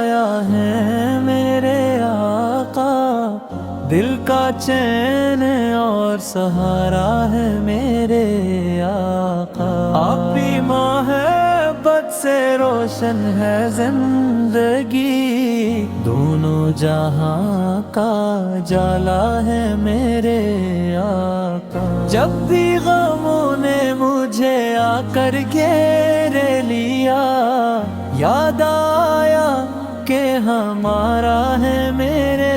साया है मेरे आका, दिल का चैन और सहारा है मेरे आका। आपकी मोहब्बत से रोशन है जिंदगी, दोनों जहां का जाला है मेरे आका। जब भी गमों ने मुझे आकर घेर लिया, याद आया कि हमारा है मेरे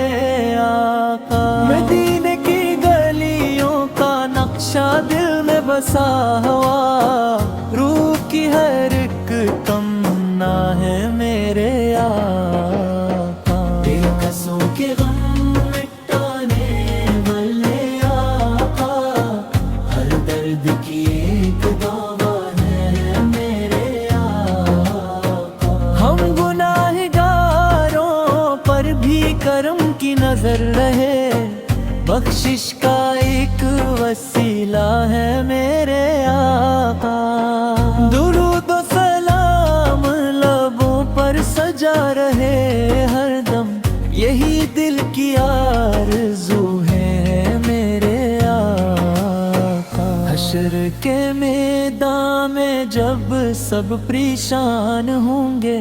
आका। मदीने की गलियों का नक्शा दिल में बसा हुआ, रूह की हर एक तमन्ना है मेरे आका। बेकसों के गम मिटाने वाले आका, हर दर्द की एक दवा है मेरे आका। हम गुनाहगारों पर भी करम की नजर रहे, बख्शिश का एक वसीला है मेरे आका। दुरूद व सलाम लबों पर सजा रहे हरदम, यही दिल की आरज़ू है मेरे आका। हश्र के मैदान में जब सब परेशान होंगे,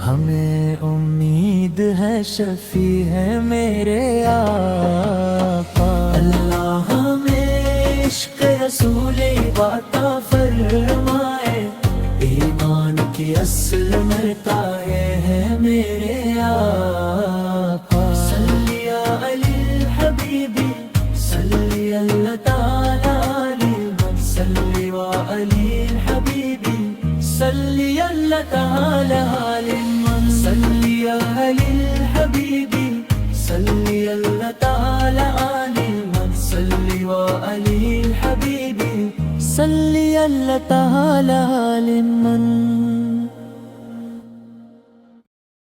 हमें उम्मीद है शफी है मेरे आका। अल्लाह हमें इश्क़ रसूल वाता फरमाए, ईमान की असल मरताए है मेरे आका। सल्ली अली हबीबी सल्ली अल्लाह ताला अलैहि, सल्ली व अली हबीबी सल्ली अल्लाह ताला अलैहि, सल्ली अली हबीबी सल्ली अल्लाह ताला अलैहि, सल्ली व अली हबीबी सल्ली अल्लाह ताला अलैहि।